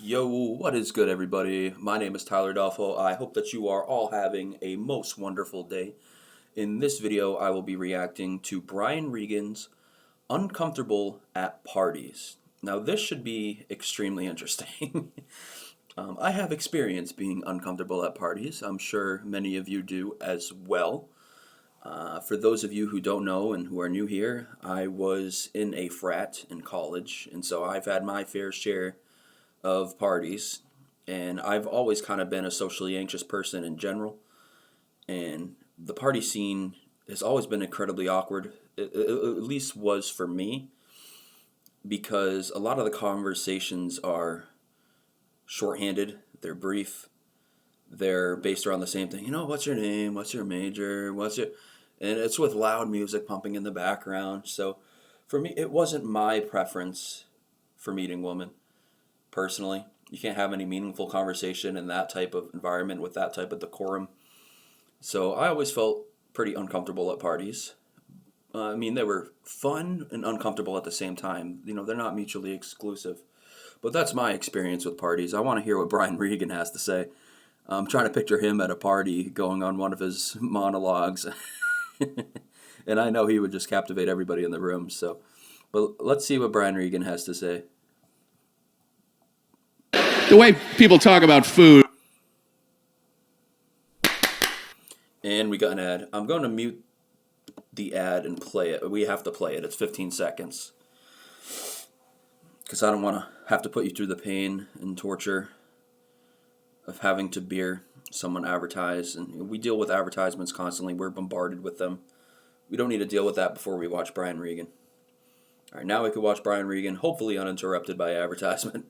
Yo, what is good, everybody? My name is Tyler Adolfo. I hope that you are all having a most wonderful day. In this video, I will be reacting to Brian Regan's Uncomfortable at Parties. Now, this should be extremely interesting. I have experience being uncomfortable at parties. I'm sure many of you do as well. For those of you who don't know and who are new here, I was in a frat in college, and so I've had my fair share of parties, and I've always kind of been a socially anxious person in general, and the party scene has always been incredibly awkward. It at least was for me, because a lot of the conversations are shorthanded, they're brief, they're based around the same thing. What's your name? What's your major? And it's with loud music pumping in the background. So for me, it wasn't my preference for meeting women. Personally, you can't have any meaningful conversation in that type of environment with that type of decorum. So I always felt pretty uncomfortable at parties. They were fun and uncomfortable at the same time. They're not mutually exclusive. But that's my experience with parties. I want to hear what Brian Regan has to say. I'm trying to picture him at a party going on one of his monologues. And I know he would just captivate everybody in the room. But let's see what Brian Regan has to say. The way people talk about food. And we got an ad. I'm going to mute the ad and play it. We have to play it. It's 15 seconds. Because I don't want to have to put you through the pain and torture of having to hear someone advertise. And we deal with advertisements constantly. We're bombarded with them. We don't need to deal with that before we watch Brian Regan. All right, now we can watch Brian Regan, hopefully uninterrupted by advertisement.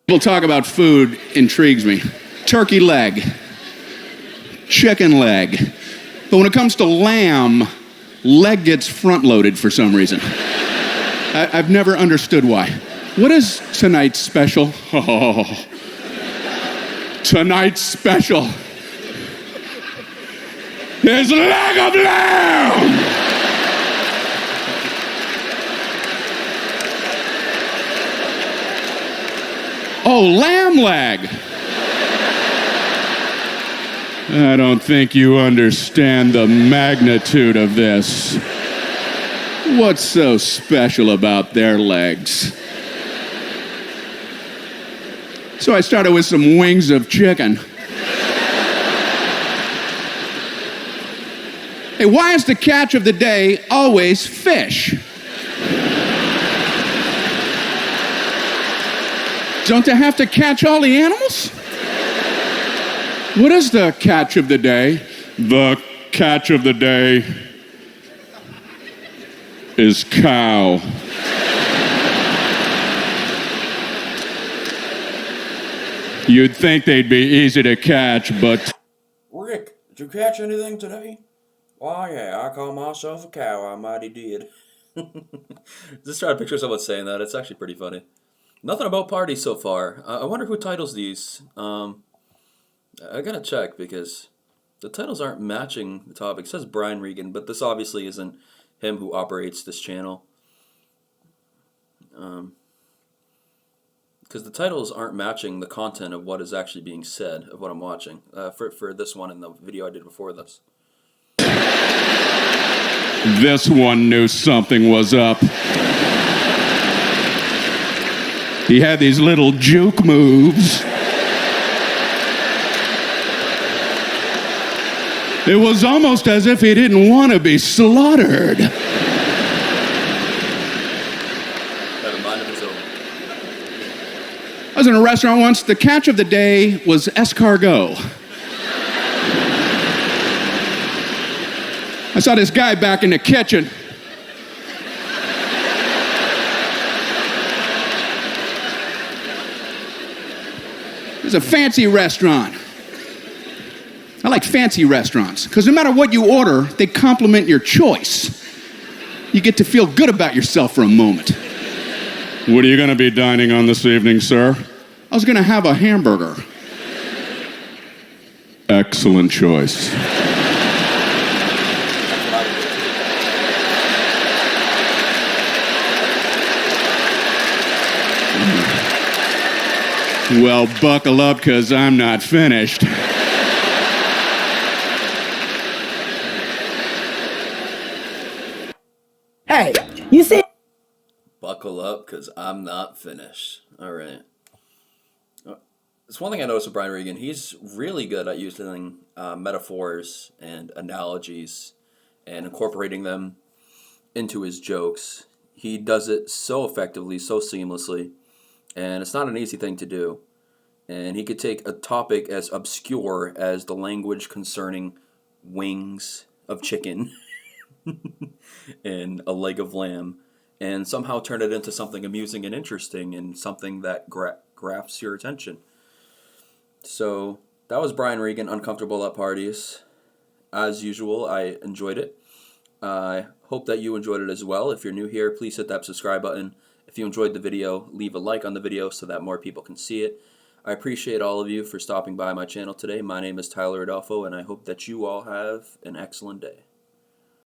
People talk about food intrigues me. Turkey leg, chicken leg. But when it comes to lamb, leg gets front-loaded for some reason. I've never understood why. What is tonight's special? Oh, tonight's special is leg of lamb! Oh, lamb leg. I don't think you understand the magnitude of this. What's so special about their legs? So I started with some wings of chicken. Hey, why is the catch of the day always fish? Don't they have to catch all the animals? What is the catch of the day? The catch of the day is cow. You'd think they'd be easy to catch, but... Rick, did you catch anything today? Oh yeah, I call myself a cow, I mighty did. Just try to picture someone saying that. It's actually pretty funny. Nothing about parties so far. I wonder who titles these. I gotta check because the titles aren't matching the topic. It says Brian Regan, but this obviously isn't him who operates this channel. Because the titles aren't matching the content of what is actually being said, of what I'm watching, for this one and the video I did before this. This one knew something was up. He had these little juke moves. It was almost as if he didn't want to be slaughtered. I was in a restaurant once. The catch of the day was escargot. I saw this guy back in the kitchen. It's a fancy restaurant. I like fancy restaurants because no matter what you order, they compliment your choice. You get to feel good about yourself for a moment. What are you going to be dining on this evening, sir? I was going to have a hamburger. Excellent choice. Well, buckle up, because I'm not finished. Hey, you see? Buckle up, because I'm not finished. All right. It's one thing I noticed with Brian Regan. He's really good at using metaphors and analogies and incorporating them into his jokes. He does it so effectively, so seamlessly, and it's not an easy thing to do. And he could take a topic as obscure as the language concerning wings of chicken and a leg of lamb and somehow turn it into something amusing and interesting and something that grasps your attention. So that was Brian Regan, Uncomfortable at Parties. As usual, I enjoyed it. I hope that you enjoyed it as well. If you're new here, please hit that subscribe button. If you enjoyed the video, leave a like on the video so that more people can see it. I appreciate all of you for stopping by my channel today. My name is Tyler Adolfo, and I hope that you all have an excellent day.